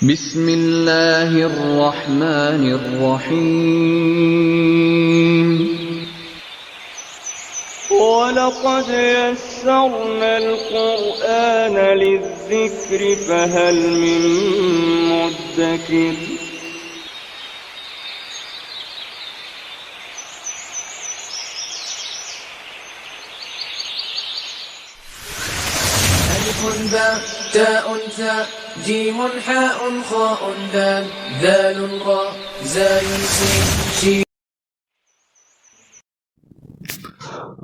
بسم اللہ الرحمن الرحیم وَلَقَدْ يَسَّرْنَا الْقُرْآنَ لِلذِّكْرِ فَهَلْ مِن مُّدَّكِرٍ ألف باء تاء ثاء جيم حاء خاء دال ذال راء زاي سين شين.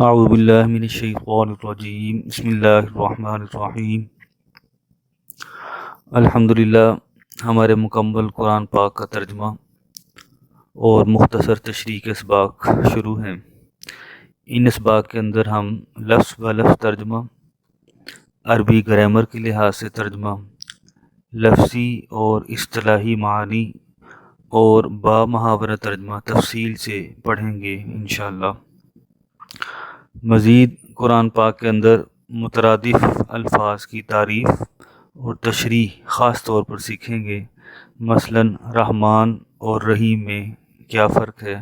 اعوذ باللہ من الشیطان الرجیم بسم اللہ الرحمن الرحیم الحمدللہ. ہمارے مکمل قرآن پاک کا ترجمہ اور مختصر تشریح کے اسباق شروع ہیں. ان اسباق کے اندر ہم لفظ و لفظ ترجمہ، عربی گرامر کے لحاظ سے ترجمہ، لفظی اور اصطلاحی معنی اور با محاورہ ترجمہ تفصیل سے پڑھیں گے انشاءاللہ. مزید قرآن پاک کے اندر مترادف الفاظ کی تعریف اور تشریح خاص طور پر سیکھیں گے. مثلا رحمان اور رحیم میں کیا فرق ہے،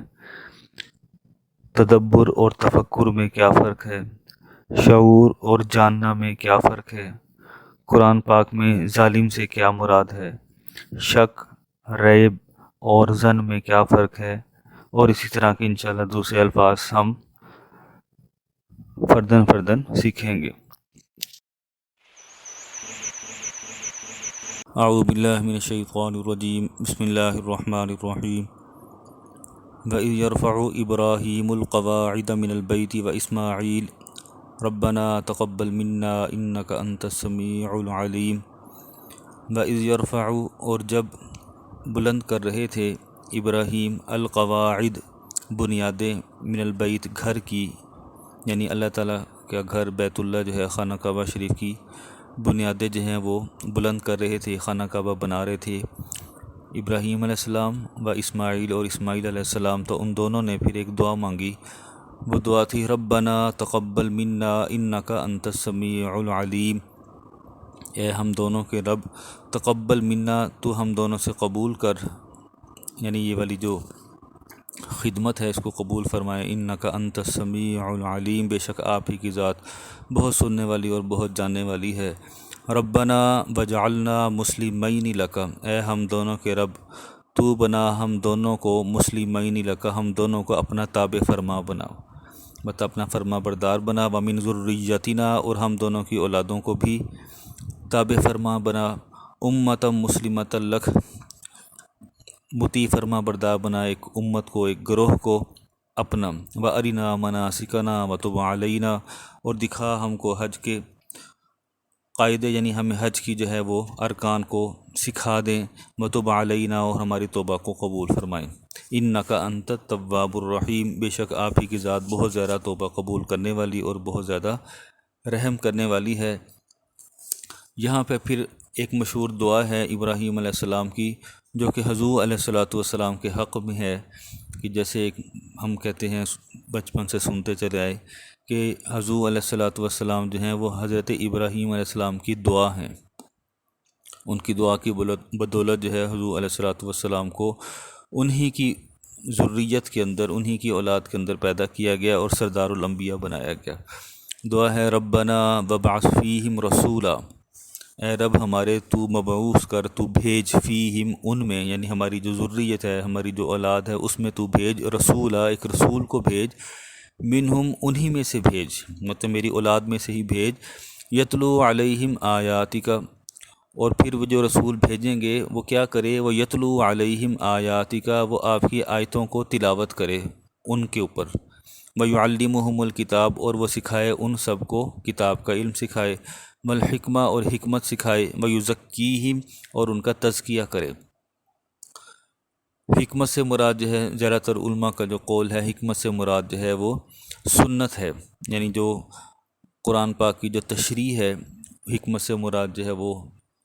تدبر اور تفکر میں کیا فرق ہے، شعور اور جاننا میں کیا فرق ہے، قرآن پاک میں ظالم سے کیا مراد ہے، شک، ریب اور ظن میں کیا فرق ہے، اور اسی طرح کے انشاءاللہ دوسرے الفاظ ہم فردن سیکھیں گے. اعوذ باللہ من الشیطان الرجیم بسم اللہ الرحمن الرحیم. وَإِذْ يَرْفَعُ إِبْرَاهِيمُ الْقَوَاعِدَ مِنَ الْبَيْتِ وَإِسْمَاعِيلُ رَبَّنَا تَقَبَّلْ مِنَّا إِنَّكَ أَنْتَ السَّمِيعُ الْعَلِيمُ. وَإِذْ يَرْفَعُ اور جب بلند کر رہے تھے ابراہیم القواعد بنیادیں، من البیت گھر کی، یعنی اللہ تعالیٰ کا گھر بیت اللہ جو ہے خانہ کعبہ شریف کی بنیادیں جو ہیں وہ بلند کر رہے تھے، خانہ کعبہ بنا رہے تھے ابراہیم علیہ السلام و اسماعیل اور اسماعیل علیہ السلام. تو ان دونوں نے پھر ایک دعا مانگی. وہ دعا تھی ربنا تقبل منا انک انت السمیع العلیم. اے ہم دونوں کے رب، تقبل منا تو ہم دونوں سے قبول کر، یعنی یہ والی جو خدمت ہے اس کو قبول فرمائے. انک انت السمیع العلیم، بے شک آپ ہی کی ذات بہت سننے والی اور بہت جاننے والی ہے. ربنا وجعلنا مسلمین لک، اے ہم دونوں کے رب تو بنا ہم دونوں کو مسلمین لک، ہم دونوں کو اپنا تابع فرما بنا، مطلب اپنا فرما بردار بنا. ومن ذریتنا، اور ہم دونوں کی اولادوں کو بھی تابع فرما بنا. امۃ مسلمۃ لک، مطیع فرما بردار بنا ایک امت کو، ایک گروہ کو اپنا. وَأَرِنَا مَنَاسِكَنَا وَتُبْ عَلَيْنَا، اور دکھا ہم کو حج کے قاعدے، یعنی ہمیں حج کی جو ہے وہ ارکان کو سکھا دیں. وَتُبْ عَلَيْنَا، اور ہماری توبہ کو قبول فرمائیں. اِنَّكَ أَنْتَ التَّوَّابُ الرَّحِيمُ، بے شک آپ ہی کی ذات بہت زیادہ توبہ قبول کرنے والی اور بہت زیادہ رحم کرنے والی ہے. یہاں پہ پھر ایک مشہور دعا ہے ابراہیم علیہ السلام کی، جو کہ حضور علیہ السلام کے حق میں ہے، کہ جیسے ایک ہم کہتے ہیں بچپن سے سنتے چلے آئے کہ حضور علیہ السلام جو ہیں وہ حضرت ابراہیم علیہ السلام کی دعا ہیں. ان کی دعا کی بدولت جو ہے حضور علیہ السلام کو انہی کی ذریت کے اندر، انہی کی اولاد کے اندر پیدا کیا گیا اور سردار الانبیاء بنایا گیا. دعا ہے ربنا وبعث فیہم رسولا، اے رب ہمارے تو مبعوث کر، تو بھیج، فیہم ان میں، یعنی ہماری جو ذریت ہے، ہماری جو اولاد ہے اس میں تو بھیج، رسولا ایک رسول کو بھیج، منہم انہی میں سے بھیج، مطلب میری اولاد میں سے ہی بھیج. یتلو علیہم آیاتک، اور پھر وہ جو رسول بھیجیں گے وہ کیا کرے، وہ یتلو علیہم آیاتک، وہ آپ کی آیتوں کو تلاوت کرے ان کے اوپر. وَيُعَلِّمُهُمُ الْكِتَابَ، اور وہ سکھائے ان سب کو کتاب کا علم سکھائے. والحکمہ، اور حکمت سکھائے. وَيُزَكِّيهِمْ، اور ان کا تزکیہ کرے. حکمت سے مراد جو ہے، زیادہ تر علماء کا جو قول ہے، حکمت سے مراد جو ہے وہ سنت ہے، یعنی جو قرآن پاک کی جو تشریح ہے، حکمت سے مراد جو ہے وہ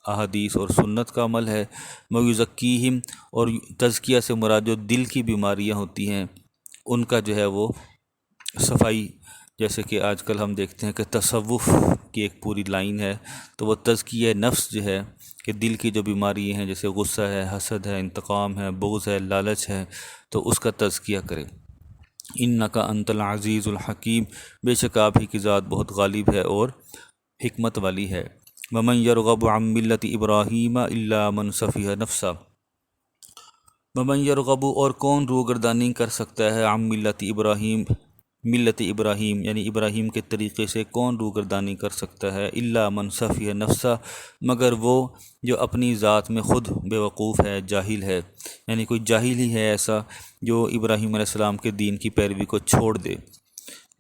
احادیث اور سنت کا عمل ہے. وَيُزَكِّيهِمْ، اور تزکیہ سے مراد جو دل کی بیماریاں ہوتی ہیں ان کا جو ہے وہ صفائی جیسے کہ آج کل ہم دیکھتے ہیں کہ تصوف کی ایک پوری لائن ہے، تو وہ تزکیہ نفس جو ہے کہ دل کی جو بیماری ہیں جیسے غصہ ہے، حسد ہے، انتقام ہے، بغض ہے، لالچ ہے، تو اس کا تزکیہ کرے۔ انک انت العزیز الحکیم، بے شک آپ ہی کی ذات بہت غالب ہے اور حکمت والی ہے۔ ومن یرغب عن ملت ابراہیم الا من سفیہ نفسہ، ومن یرغب اور کون روگردانی کر سکتا ہے عن ملت ابراہیم، ملت ابراہیم یعنی ابراہیم کے طریقے سے کون روگردانی کر سکتا ہے، الا من سفیہ نفسہ مگر وہ جو اپنی ذات میں خود بے وقوف ہے، جاہل ہے، یعنی کوئی جاہل ہی ہے ایسا جو ابراہیم علیہ السلام کے دین کی پیروی کو چھوڑ دے۔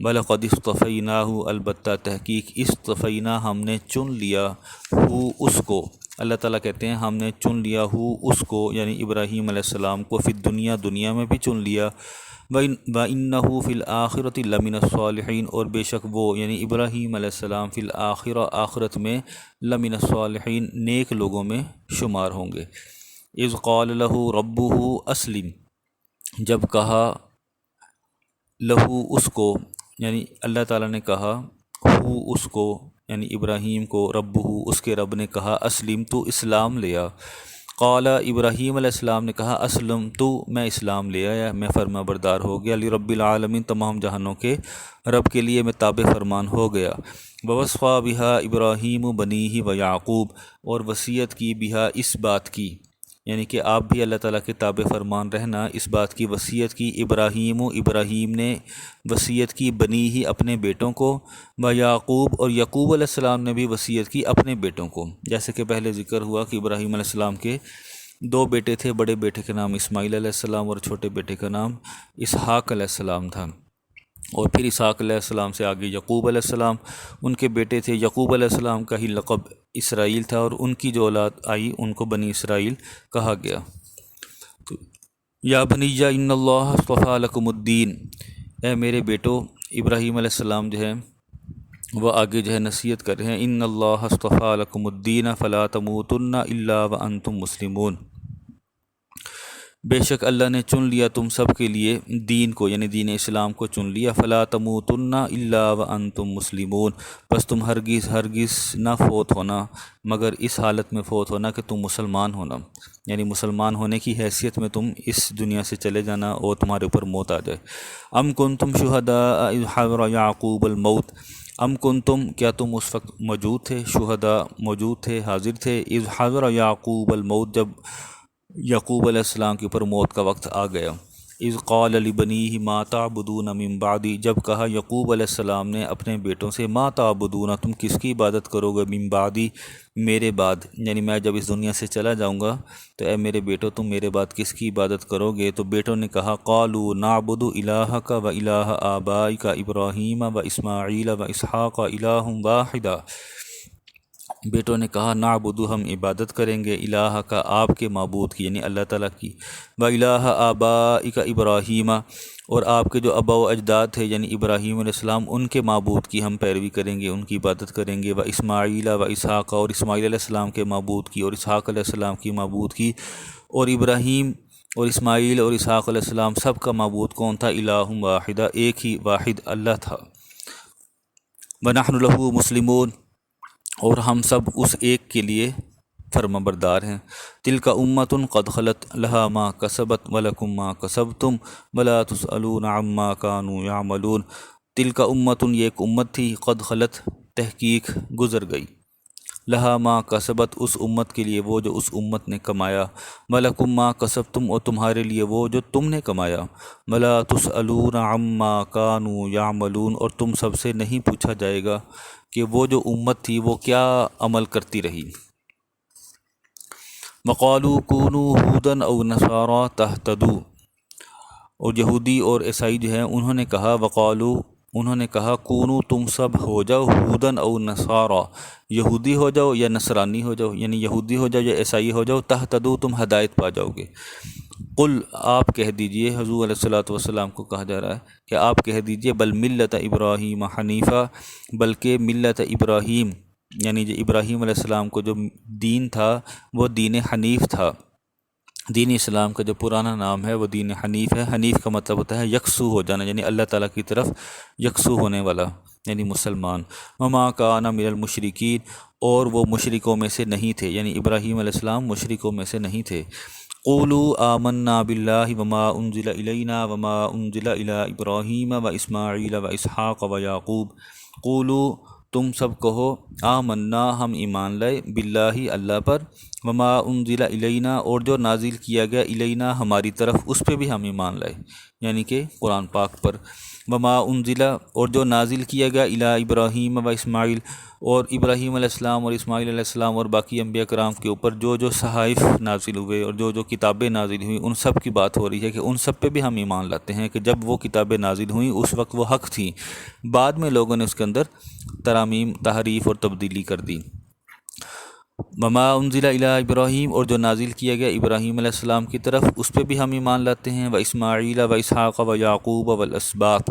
وَلَقَدِ اصْطَفَيْنَاهُ البتہ تحقیق اصطفینا ہم نے چن لیا ہو اس کو، اللہ تعالیٰ کہتے ہیں ہم نے چن لیا ہو اس کو یعنی ابراہیم علیہ السلام کو، فی الدنیا دنیا میں بھی چن لیا، وَإِنَّهُ فِي الْآخِرَةِ لَمِنَ الصَّالِحِينَ اور بے شک وہ یعنی ابراہیم علیہ السلام فی الآخرہ آخرت میں لمن الصالحین نیک لوگوں میں شمار ہوں گے۔ اذ قال لہ ربہ اسلم، جب کہا لہو اس کو یعنی اللہ تعالیٰ نے کہا ہو اس کو یعنی ابراہیم کو، ربہ اس کے رب نے کہا اسلم تو اسلام لیا، قال ابراہیم علیہ السلام نے کہا اسلم تو میں اسلام لے آیا، میں فرما بردار ہو گیا، لرب العالمین تمام جہانوں کے رب کے لیے میں تابع فرمان ہو گیا۔ ووصى بها ابراہیم بنیہ ویعقوب اور وصیت کی بہا اس بات کی یعنی کہ آپ بھی اللہ تعالیٰ کے تابع فرمان رہنا، اس بات کی وصیت کی ابراہیم نے وصیت کی بنی ہی اپنے بیٹوں کو، و یعقوب اور یعقوب علیہ السلام نے بھی وصیت کی اپنے بیٹوں کو، جیسے کہ پہلے ذکر ہوا کہ ابراہیم علیہ السلام کے دو بیٹے تھے، بڑے بیٹے کا نام اسماعیل علیہ السلام اور چھوٹے بیٹے کا نام اسحاق علیہ السلام تھا، اور پھر اسحاق علیہ السلام سے آگے یعقوب علیہ السلام ان کے بیٹے تھے، یعقوب علیہ السلام کا ہی لقب اسرائیل تھا اور ان کی جو اولاد آئی ان کو بنی اسرائیل کہا گیا۔ تو یا بنی ان اللہ اصطفیٰ لکم الدین، اے میرے بیٹو، ابراہیم علیہ السلام جو ہے وہ آگے جو ہے نصیحت کر رہے ہیں، ان اللہ اصطفیٰ لکم الدین فلا تموتن الا وانتم مسلمون، بے شک اللہ نے چن لیا تم سب کے لیے دین کو یعنی دین اسلام کو چن لیا، فلا تموتن الا وانتم مسلمون، بس تم ہرگز نہ فوت ہونا مگر اس حالت میں فوت ہونا کہ تم مسلمان ہونا، یعنی مسلمان ہونے کی حیثیت میں تم اس دنیا سے چلے جانا اور تمہارے اوپر موت آ جائے۔ ام کنتم شہداء اذ حضر یعقوب الموت، ام کنتم کیا تم اس وقت موجود تھے، شہداء موجود تھے، حاضر تھے، اذ حضر یعقوب الموت جب یعقوب علیہ السلام کے اوپر موت کا وقت آ گیا، اذ قال لبنیہ ما تعبدون من بعدی جب کہا یعقوب علیہ السلام نے اپنے بیٹوں سے ما تعبدون تم کس کی عبادت کرو گے، من بعدی میرے بعد، یعنی میں جب اس دنیا سے چلا جاؤں گا تو اے میرے بیٹوں تم میرے بعد کس کی عبادت کرو گے، تو بیٹوں نے کہا قالوا نعبد الہک و الہ آبائک ابراہیم و اسماعیل و اسحاق الہ واحدا، بیٹوں نے کہا نعبد ہم عبادت کریں گے الہ کا آپ کے معبود کی یعنی اللہ تعالیٰ کی، و الہ آبائک ابراہیم اور آپ کے جو آباء و اجداد تھے یعنی ابراہیم علیہ السلام ان کے معبود کی ہم پیروی کریں گے، ان کی عبادت کریں گے، و اسماعیل و اسحاق اور اسماعیل علیہ السلام کے معبود کی اور اسحاق علیہ السلام کی معبود کی، اور ابراہیم اور اسماعیل اور اسحاق علیہ السلام سب کا معبود کون تھا، الہ واحدہ ایک ہی واحد اللہ تھا، ونحن لہ مسلمون اور ہم سب اس ایک کے لیے فرما بردار ہیں، تلک امۃ قد خلت لہا ما کسبت ولکم ما کسبتم ولا تسألون عما کانوا یعملون، تلک امۃ یہ ایک امت تھی، قد خلت تحقیق گزر گئی، لہا ما کسبت اس امت کے لیے وہ جو اس امت نے کمایا، ولکم ما کسبتم اور تمہارے لیے وہ جو تم نے کمایا، ولا تسألون عما کانوا یعملون اور تم سب سے نہیں پوچھا جائے گا کہ وہ جو امت تھی وہ کیا عمل کرتی رہی۔ وقالوا كونوا هودا او نصارى تهتدوا اور یہودی اور عیسائی جو ہیں انہوں نے کہا انہوں نے کہا کونو تم سب ہو جاؤ ہودن او نصارا یہودی ہو جاؤ یا نصرانی ہو جاؤ، یعنی یہودی ہو جاؤ یا عیسائی ہو جاؤ، تہتدو تم ہدایت پا جاؤ گے۔ قل آپ کہہ دیجئے، حضور علیہ الصلوۃ والسلام کو کہا جا رہا ہے کہ آپ کہہ دیجئے بل ملت ابراہیم حنیفہ، بلکہ ملت ابراہیم یعنی جو ابراہیم علیہ السلام کو جو دین تھا وہ دین حنیف تھا، دین اسلام کا جو پرانا نام ہے وہ دین حنیف ہے۔ حنیف کا مطلب ہوتا ہے یکسو ہو جانا، یعنی اللہ تعالیٰ کی طرف یکسو ہونے والا، یعنی مسلمان۔ وما کان من المشرکین، اور وہ مشرکوں میں سے نہیں تھے، یعنی ابراہیم علیہ السلام مشرکوں میں سے نہیں تھے۔ قولوا آمنا باللہ وما انزل الینا وما انزل الی ابراہیم و اسماعیل و اسحاق و یعقوب۔ قولوا، تم سب کہو، آمنا، ہم ایمان لائے، باللہ، اللہ پر، وما انزل الینا، اور جو نازل کیا گیا، الینا، ہماری طرف، اس پہ بھی ہم ایمان لائے، یعنی کہ قرآن پاک پر۔ وما انزل، اور جو نازل کیا گیا، الی ابراہیم و اسماعیل، اور ابراہیم علیہ السلام اور اسماعیل علیہ السلام اور باقی انبیاء کرام کے اوپر جو صحائف نازل ہوئے اور جو کتابیں نازل ہوئیں، ان سب کی بات ہو رہی ہے کہ ان سب پہ بھی ہم ایمان لاتے ہیں کہ جب وہ کتابیں نازل ہوئیں اس وقت وہ حق تھیں، بعد میں لوگوں نے اس کے اندر ترامیم، تحریف اور تبدیلی کر دی۔ وما انزل الی ابراہیم، اور جو نازل کیا گیا ابراہیم علیہ السلام کی طرف، اس پہ بھی ہم ایمان لاتے ہیں۔ و اسماعیل و اسحاق و یعقوب والاسباط،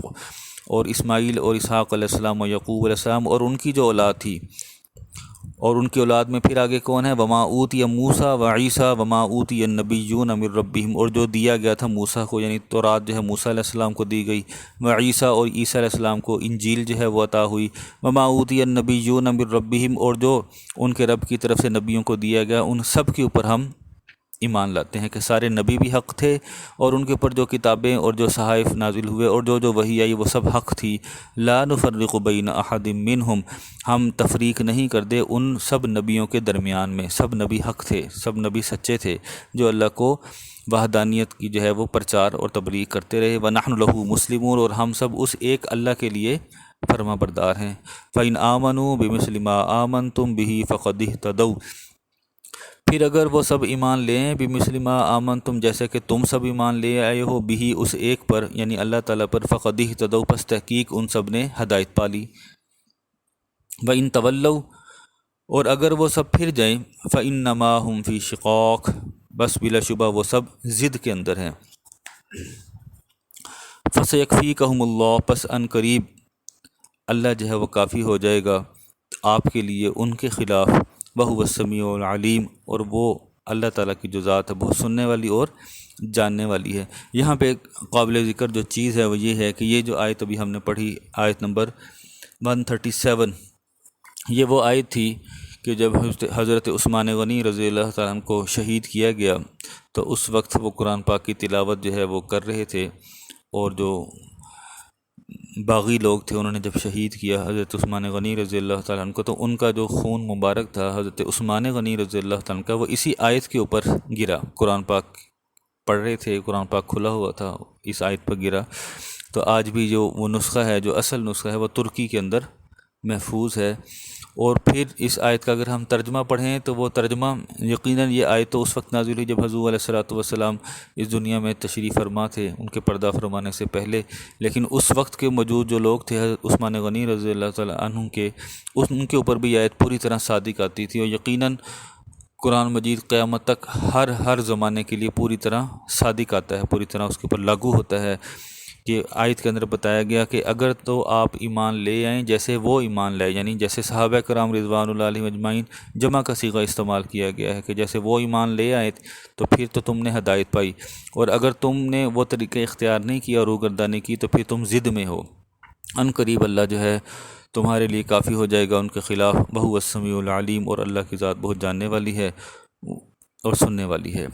اور اسماعیل اور اسحاق علیہ السلام و یعقوب علیہ السلام اور ان کی جو اولاد تھی، اور ان کی اولاد میں پھر آگے کون ہے؟ وما اوتی موسیٰ و عیسیٰ وما اوتی النبیون من ربہم، اور جو دیا گیا تھا موسیٰ کو، یعنی تورات جو ہے موسیٰ علیہ السلام کو دی گئی، و عیسیٰ، اور عیسیٰ علیہ السلام کو انجیل جو ہے وہ عطا ہوئی، وما اوتی النبیون من ربہم، اور جو ان کے رب کی طرف سے نبیوں کو دیا گیا، ان سب کے اوپر ہم ایمان لاتے ہیں کہ سارے نبی بھی حق تھے، اور ان کے اوپر جو کتابیں اور جو صحائف نازل ہوئے اور جو وحی آئی وہ سب حق تھی۔ لا نفرق بین احد منہم، ہم تفریق نہیں کرتے ان سب نبیوں کے درمیان میں، سب نبی حق تھے، سب نبی سچے تھے جو اللہ کو وحدانیت کی جو ہے وہ پرچار اور تبلیغ کرتے رہے۔ ونحن لہ مسلمون، اور ہم سب اس ایک اللہ کے لیے فرما بردار ہیں۔ فإن آمنوا بمثل ما آمنتم به فقد اهتدوا، پھر اگر وہ سب ایمان لیں، بمثل ما آمنتم، جیسے کہ تم سب ایمان لے آئے ہو، بھی اس ایک پر، یعنی اللہ تعالیٰ پر، فقد اہتدوا، پس تحقیق ان سب نے ہدایت پالی۔ وَإِن تَوَلَّوْا، اور اگر وہ سب پھر جائیں، فَإِنَّمَا هُمْ فِي شِقَاقٍ، بس بلا شبہ وہ سب ضد کے اندر ہیں۔ فَسَيَكْفِيكَهُمُ اللَّهُ، پس ان قریب اللہ جو ہے وہ کافی ہو جائے گا آپ کے لیے ان کے خلاف۔ وَهُوَ السَّمِيعُ الْعَلِيمُ، اور وہ اللہ تعالیٰ کی جو ذات ہے بہت سننے والی اور جاننے والی ہے۔ یہاں پہ ایک قابل ذکر جو چیز ہے وہ یہ ہے کہ یہ جو آیت ابھی ہم نے پڑھی، آیت نمبر 137، یہ وہ آیت تھی کہ جب حضرت عثمان غنی رضی اللہ تعالیٰ عنہ کو شہید کیا گیا تو اس وقت وہ قرآن پاک کی تلاوت جو ہے وہ کر رہے تھے، اور جو باغی لوگ تھے انہوں نے جب شہید کیا حضرت عثمان غنی رضی اللہ تعالیٰ عنہ کو، تو ان کا جو خون مبارک تھا حضرت عثمان غنی رضی اللہ تعالیٰ عنہ کا، وہ اسی آیت کے اوپر گرا۔ قرآن پاک پڑھ رہے تھے، قرآن پاک کھلا ہوا تھا، اس آیت پر گرا۔ تو آج بھی جو وہ نسخہ ہے، جو اصل نسخہ ہے، وہ ترکی کے اندر محفوظ ہے۔ اور پھر اس آیت کا اگر ہم ترجمہ پڑھیں تو وہ ترجمہ یقیناً، یہ آیت تو اس وقت نازل ہوئی جب حضور علیہ الصلوۃ والسلام اس دنیا میں تشریف فرما تھے، ان کے پردہ فرمانے سے پہلے، لیکن اس وقت کے موجود جو لوگ تھے حضرت عثمان غنی رضی اللہ تعالیٰ عنہ کے، ان کے اوپر بھی آیت پوری طرح صادق آتی تھی، اور یقیناً قرآن مجید قیامت تک ہر زمانے کے لیے پوری طرح صادق آتا ہے، پوری طرح اس کے اوپر لاگو ہوتا ہے۔ کہ آیت کے اندر بتایا گیا کہ اگر تو آپ ایمان لے آئیں جیسے وہ ایمان لائے، یعنی جیسے صحابہ کرام رضوان اللہ علیہم اجمعین، جمع کا صیغہ استعمال کیا گیا ہے کہ جیسے وہ ایمان لے آئے تو پھر تو تم نے ہدایت پائی، اور اگر تم نے وہ طریقہ اختیار نہیں کیا اور روگردانی کی تو پھر تم ضد میں ہو۔ ان قریب اللہ جو ہے تمہارے لیے کافی ہو جائے گا ان کے خلاف۔ وَهُوَ السَّمِيعُ الْعَلِيمُ، اور اللہ کی ذات بہت جاننے والی ہے اور سننے والی ہے۔